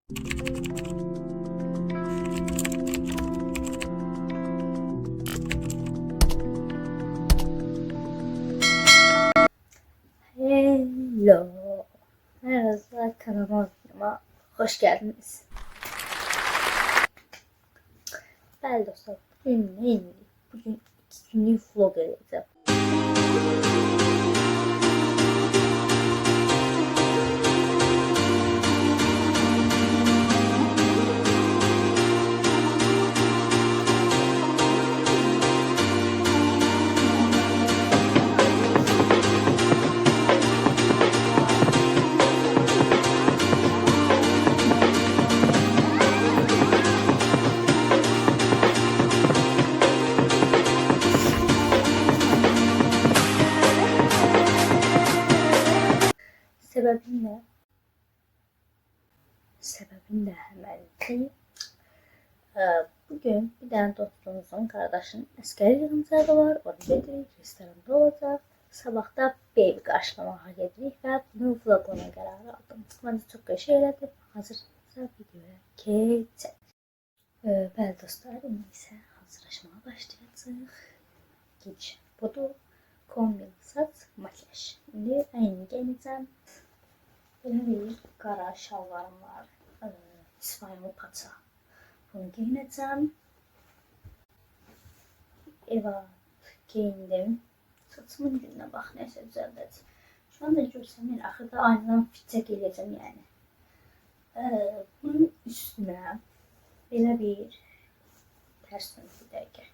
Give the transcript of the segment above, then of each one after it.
Hello. Merhaba, kanalıma hoş geldiniz. Değerli dostlar, bugün 2 günlük vlog edeceğim. Sebebim de hemen ki bugün bir tane dostumuzun kardeşinin askeri yığıncağı var. Oraya gedirik, restoranda olacak. Sabah da baby qarşılamağa gedirik və bunu vloglamaq qərarı aldım. Mən də çox qəşəng elədim. Hazırsa videoya keçək. Bəli dostlar, indi isə hazırlaşmağa başlayacağıq. Gediş budur. Kombin, saç, makyaj. İndi əyni giyinəcəm. Belə bir qara şalvarım var. İsmail paça. Bunu giyinəcəm. Evet, giyindim. Saçımın gününe bax, nəsə düzəldəcəm. Şu anda görsəm, axırda aynadan fitcək eləyəcəm yəni. Bunun üstünə belə bir tərs bir dəqiqə.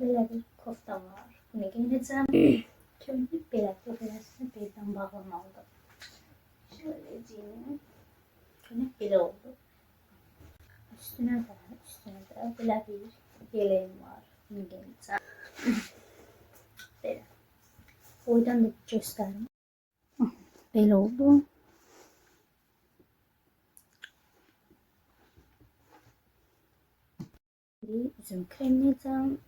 Belə bir koftam var. Bunu giyinəcəm. Kömür beləsini beldən bağlamalıdır. Şöyle diyeyim. Kömür belə oldu. Üstünə də belə bir yeleğim var. Bunu giyinəcəm. Belə. Boydan da göstərim. Belə oldu. Üzüm kremleyeceğim.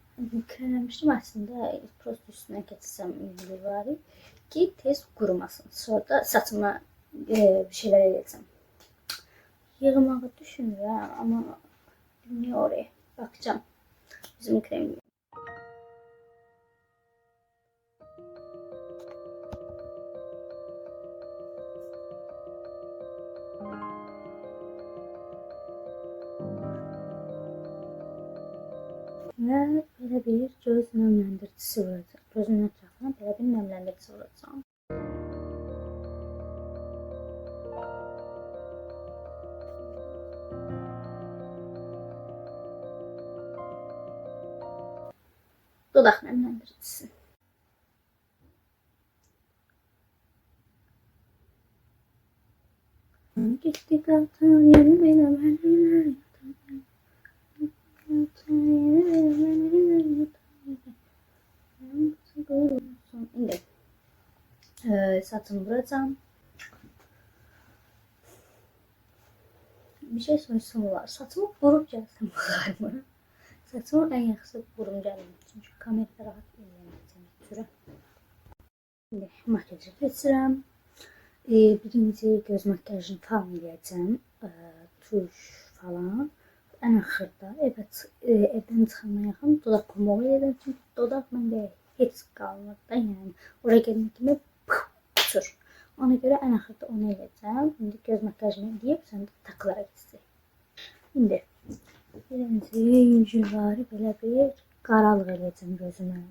Kremlemiştim aslında. Prost üstüne geçsem ünlü var ki tez kurumasın. Sonra da saçıma bir şeyler edeceğim. Yığmağı düşünüyorum ama bilmiyorum oraya. Bakacağım. Üzüm kremleyeceğim. Ve böyle bir göz nemlendiricisi olacak. Gözün etrafına böyle bir nemlendirici olacağım. Dudak nemlendiricisi. Gitti kaltan yeni benim elimler. İndi saçımı vuracağım. Bir şey sorusum var. Saçımı vurup gelsem var mı? Saçımı en yaxşı vurum gəlmir. Çünki kamerada rahat eləyəcəm. Şimdi makyajı keçirəm. Birinci göz makyajını falan eləyəcəm. Tuş falan. En axırda evdən çıxana yaxın dodaq pamuğu eləyəcəm. Çünki dodaq məndə heç qalmır da, yəni oraya gəlmək kimi uçur. Ona görə en axırda onu eləyəcəm. İndi göz makyajını eləyib sonra da takılara keçəcək. İndi birinci yüzüləri belə bir qaralıq eləyəcəm gözümə.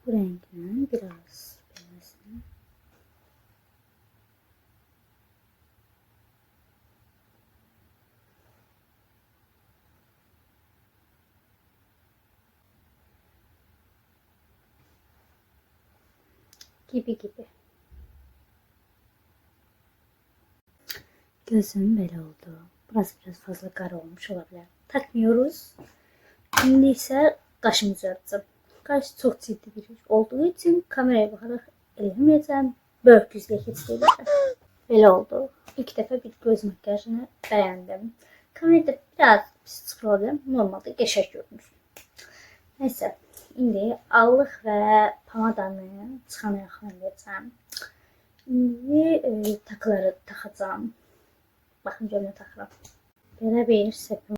Bu renkten biraz beyazını gibi. Gözüm böyle oldu. Burası biraz fazla kara olmuş olabilir. Takmıyoruz. Şimdi ise kaşımı düzelteceğim. Kaş çok ciddi bir iş olduğu için kameraya bakarak ellemeyeceğim. böyük yüzle keçirildi. Belə oldu. İlk dəfə bir göz makyajını bəyəndim. Kamerada biraz pis problem. Normalde geçer görünür. Neyse. İndi allıq və pomadanı çıxana yaxınlayacağım. İndi takıları taxacağım. Baxın görün nə taxıram. Belə bir sepim.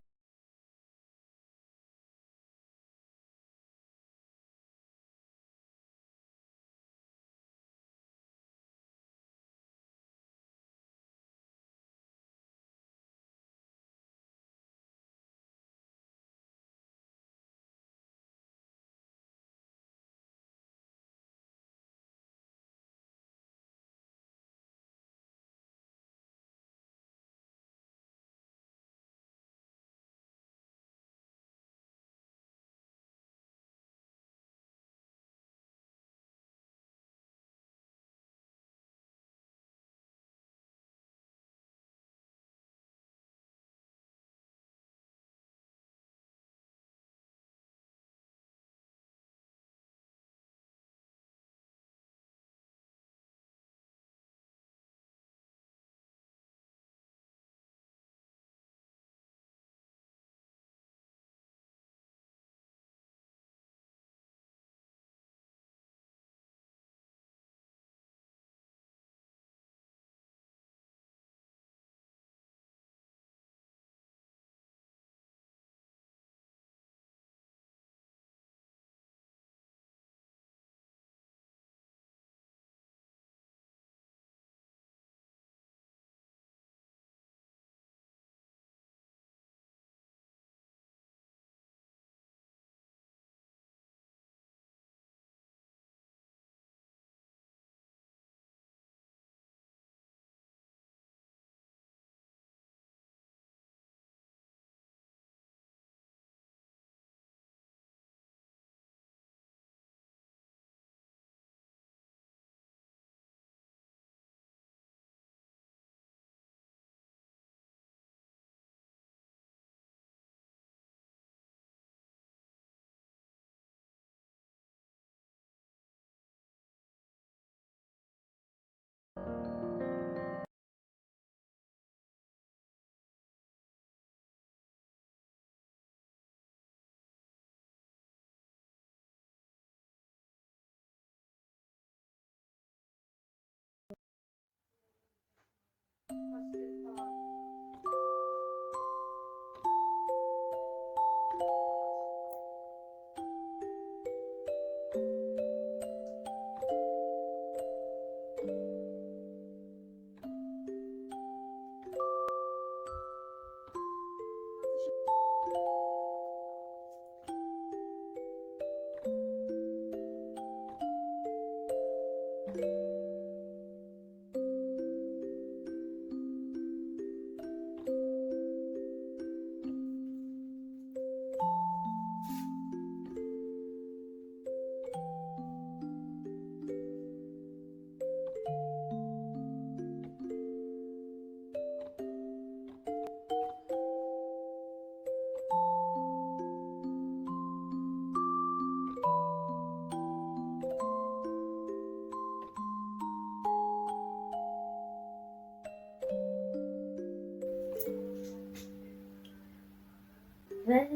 Ve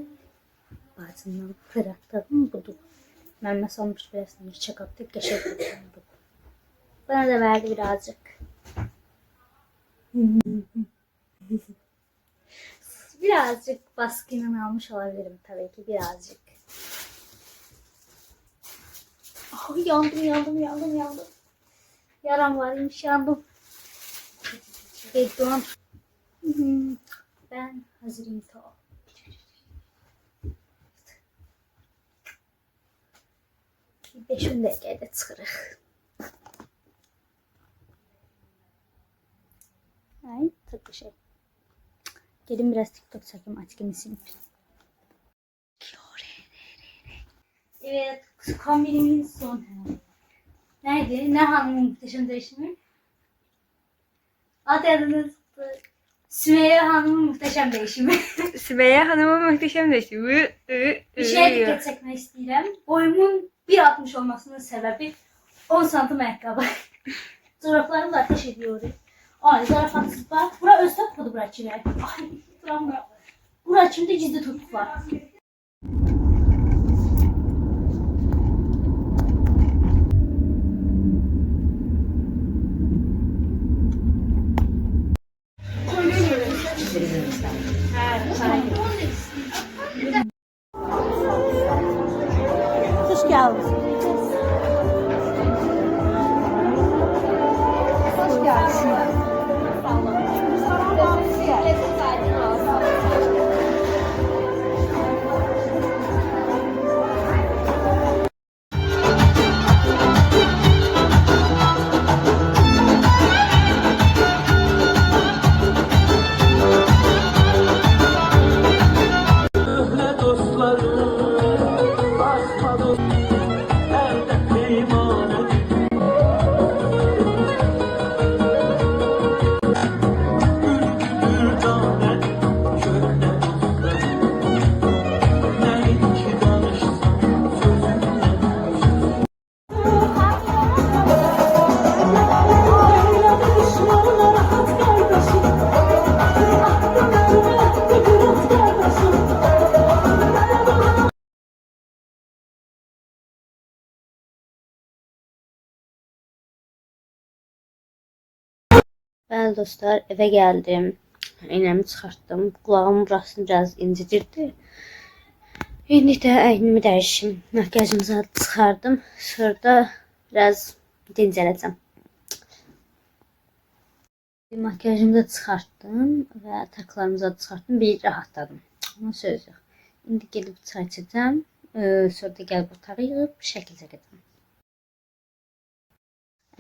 bacımdan fırlattığım budur. Ben nasıl olmuş birazdan çiçek attık geçirdim bu. Bana da verdi birazcık. Birazcık baskıyla almış olabilirim tabii ki birazcık. Oh, yandım. Yaram varmış yandım. Bekliyorum. Ben hazırım ta. Bir 5-10 dakikada çıxırıq. Ay, çok bir şey. Gelin biraz TikTok çekeyim açkını silip. Evet, kombinimin son hali. Neydi? Ne hanımın muhteşem değişimi? Adınız Sümeyye Hanım'ın muhteşem değişimi. Sümeyye Hanım'ın muhteşem değişimi. Bir şeye dikkat çekmek istedim. Boyumun 1.60 olmasının sebebi 10 santim ayakkabı. Zırhlarımı da ateş ediyorum. Ay zarafatsız bak. Bura öz topludu bura kimi. Ay travma. Bura kimde gizli topuk var. Hoş geldiniz. Hoş geldiniz. Bəli dostlar, eve geldim. İynəmi çıxartdım. Qulağımın burasını biraz incidirdi. İndi də əynimi dəyişim. Makyajımızı çıxardım. Sonra da biraz dincələcəm. Makyajımı da çıxartdım və taklarımızı da çıxartdım. Bir rahatladım. Ama söz yox. İndi gedib çay içəcəm. Sonra da gəlib otağı yığıb şəkil çəkəcəm.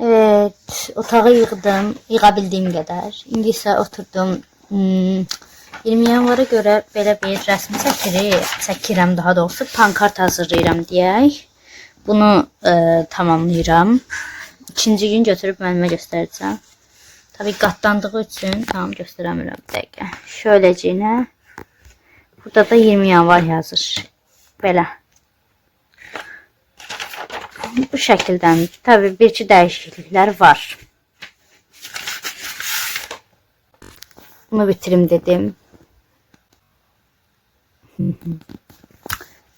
Evet, otağı yığdım, yığa kadar. İndi isə oturdum. 20 yanvara görə belə bir rəsmi çəkirəm daha doğrusu pankart hazırlayıram deyək. Bunu tamamlayıram. İkinci gün götürüb müəllimə göstərəcəm. Tabii qatlandığı üçün tam göstərəmirəm bir dəqiqə. Şöyləcinə. Burada da 20 yanvar yazır. Belə. Bu şəkildən tabii bir iki dəyişikliklər var. Bunu bitirim dedim.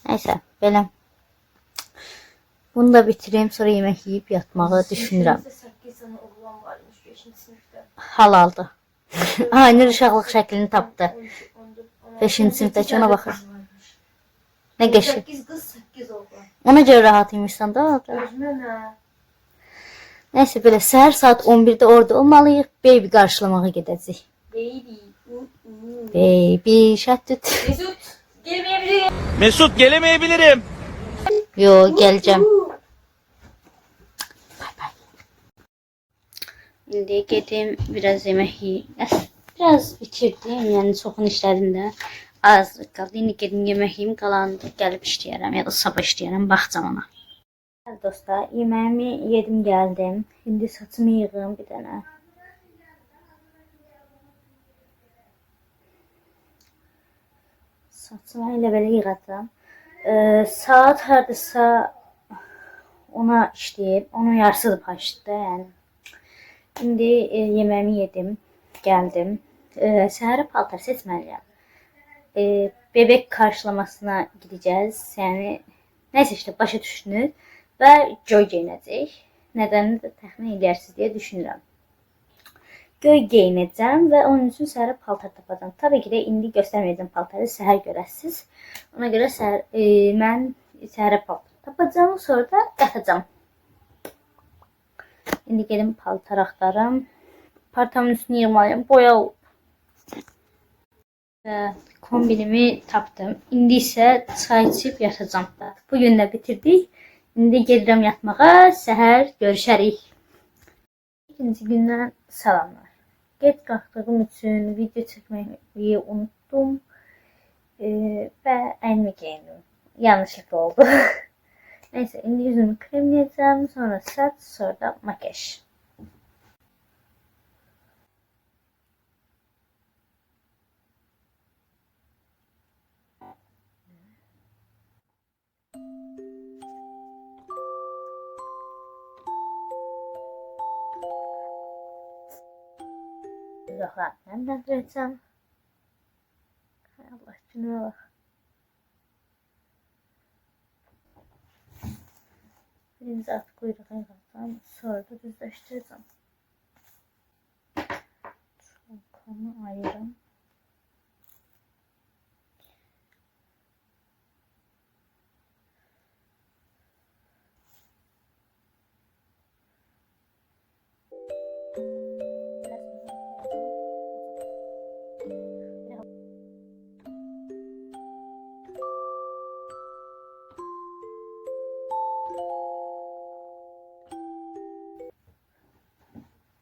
Neyse belə. Bunu da bitireyim sonra yemek yiyip yatmağı düşünürəm. Halaldı. Aynı uşaqlıq şəklini tapdı. 5-ci sinifdəki ona baxır. Ne geçti? 8 kız 8 oldu. Ona göre rahatıymışsan da. Neyse böyle səhər saat 11'de orada olmalıyıq. Baby qarşılamağa gedəcək. Baby. Baby şəttüt. Mesut gelmeyebilir. Mesut gelemeyebilirim. Yo gələcəm. Bay bay. İndi gedim biraz yemək yiyeyim. Biraz bitirdim yani çoxunu işlədim də. Az qaldı. İndi gedim yemək yiyeyim, qalanını gəlib işləyərəm ya da sabah işləyərəm, baxacam ona. Bəli dostlar, yeməyimi yedim gəldim. İndi saçımı yığım bir dənə. Saçımı elə belə yığacam. Saat hardasa ona işləyib, onun yarısıdır paşdı yəni. İndi yeməyimi yedim, gəldim. Səhərə paltar seçməliyəm. Bebek karşılamasına gideceğiz. Yani neyse işte başa düşünür ve göy giyinəcək. Nedenini de təxmin edərsiniz diye düşünürəm. Göy giyinəcəm və onun üçün səhərə paltar tapacağım. Tabii ki de indi göstərməyəcəm paltarı, səhər görəsiniz. Ona görə mən səhərə paltar tapacağım, sonra da yatacağım. İndi gedim paltar axtarım. Paltarımın üstünü yığmalıyım, boya olub. Kombinimi tapdım. İndi isə çay içib yatacağım. Bugün də bitirdik. İndi gedirəm yatmağa. Səhər görüşərik. İkinci gündən salamlar. Geç qalxdığım üçün video çəkməyi unuttum. Və əynimi geyindim. Yanlışlıkla oldu. Neyse, indi yüzümü kremleyeceğim. Sonra saç, sonra da makyaj. Uzaqlarını nemləndirəcəm. Hay Allah, günə bax. Birinci at quyruğu yığacam, sonra da düzləşdirəcəm. Kanı ayırım.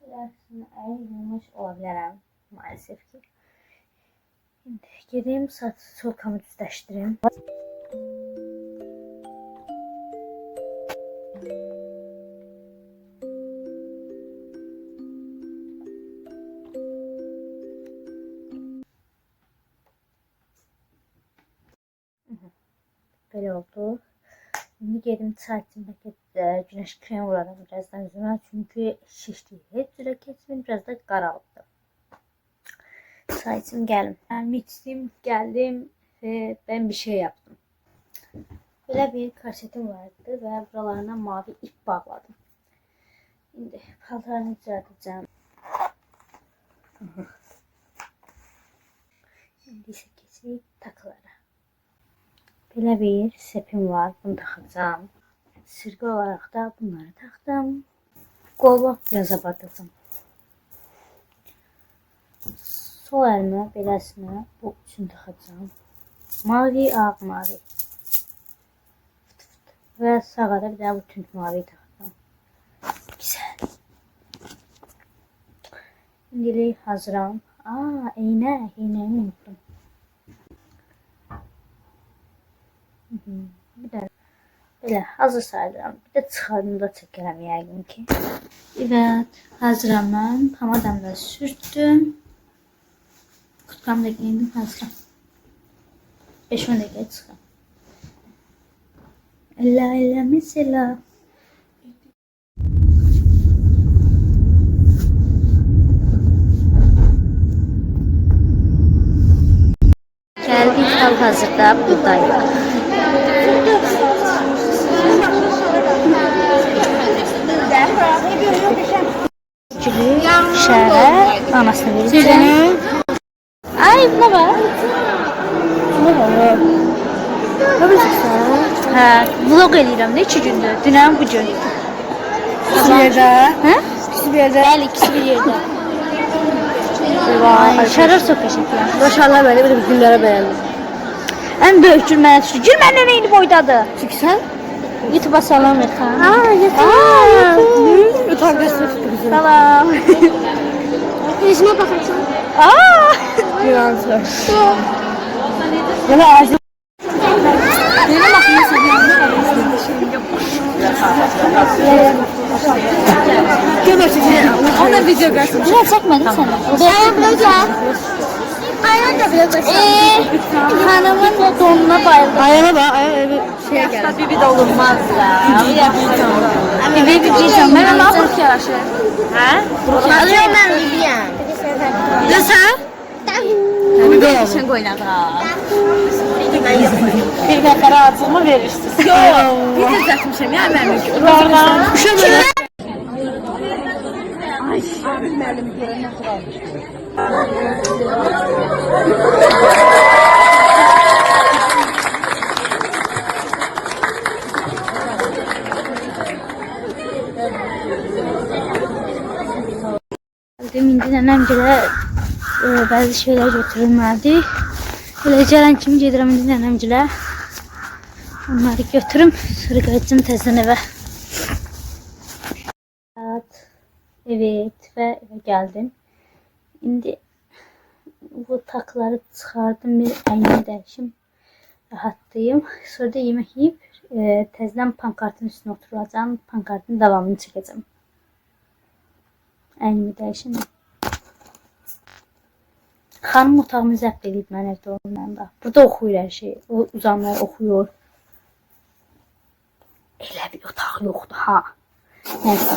Birazını ayrılmış olabilirim maalesef ki. Şimdi gideyim saç sokamı düzleştireyim. Böyle oldu. Şimdi geldim saçımda güneş kremi vuralım birazdan yüzüme çünkü şişti. Hep süre kesmedi biraz da karaldı. Saçım geldim. Gelmiştim geldim ve ben bir şey yaptım. Böyle bir karşıtım vardı ve buralarına mavi ip bağladım. Şimdi paltarını düzelteceğim. Şimdi ise geçeyim takılara. Böyle bir sepim var. Bunu takacağım. Sırgı olarak da bunları taktım. Qolbaq biraz abartacağım. Sol elime beləsini bu üçün taxacağım. Mavi, ağ mavi. Və sağa da bir daha bu tünd mavi taxacağım. Güzel. İndi hazıram. İynəmi unuttum. Bir de böyle hazır sayıram. Bir de çıxarını da çəkərəm yəqin ki. Evet, hazıram mən. Pomadamı da sürtdüm. Kutkamı da giyindim, hazıram. 5-10 dəqiqəyə çıxam. Elə mesela. Gəldik hal-hazırda buradayıq. Şəhərə anasını verəcəm. Ay, buna bax. Buna bax. Ne bilirsən? Hə, vlog eləyirəm də 2 gündür. Dünən bu gün. İkisi bir yerdə? Hə? İkisi bir yerdə? Bəli, ikisi bir yerdə. Şərəf çox qəşəngdir. Maşallah böyle bir günlere beğendim. Ən böyük gülmənə düşdü. Gülmənlə neyini boydadır? Çünkü sen? YouTube'a salam et. YouTube. Utangaçlık tutuyorsun. Salam. Yüzüme bakarsın. Yılansın. Yana ağzı. Yine bakıyorsun. Ona video görsün. Niye çekmedin sen? Ayağın da bile Hanımın donuna bayıldım. Ayağına bak. Ayağına bir şeye geldi. Bibi de olunmaz ya. Bibi diyeceğim. Ben ona buruk yaraşır. Ha? Alıyorum ben Vivian. Ne sen? Bir de oldu. Sen koynadı. Bir nəfərə acımı verirsiniz. Yok. Bir de düzeltmişim ya ben. Oradan. Şöyle. İndi nənəm gələ bəzi şeylər götürülmədi. Belə gələn kimi gedirəm indi nənəm gələ. Onları götürüm, sonra qayıtacağım təzədən evə. Evet, və evə gəldim. İndi bu takları çıxardım, bir əynimi dəyişim. Rahatlayım. Sonra da yemək yeyib təzədən pankartın üstünə oturacağım. Pankartın davamını çəkəcəm. Əynimi dəyişim. Xanım otağımı zəbt edib mən evdə olmayanda. Burada oxuyur hər şey. O uzanlar oxuyur. Elə bir otaq yoxdur ha. Nəysə.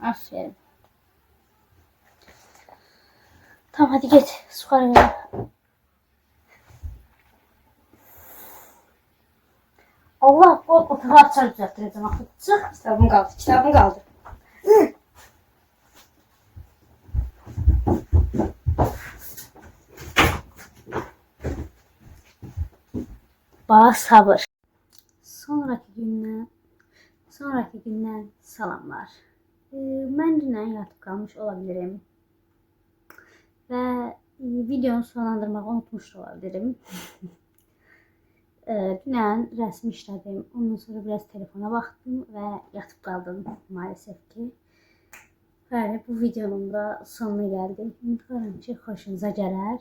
Aferin. Tamam hadi git. Su karaya. Allah o otağı açar düzelttireceğim. Çık. Kitabım kaldı. Kitabım kaldı. Bana sabır. Sonraki günden salamlar. Ben dünən yatıp kalmış olabilirim. Ve videonu sonlandırmak unutmuş da olabilirim. Dünən rəsmi işlədim. Ondan sonra biraz telefona baxdım və yatıp qaldım maalesef ki. Bəli, bu videonun da sonuna gəldim. Ümid edirəm ki, xoşunuza gələr.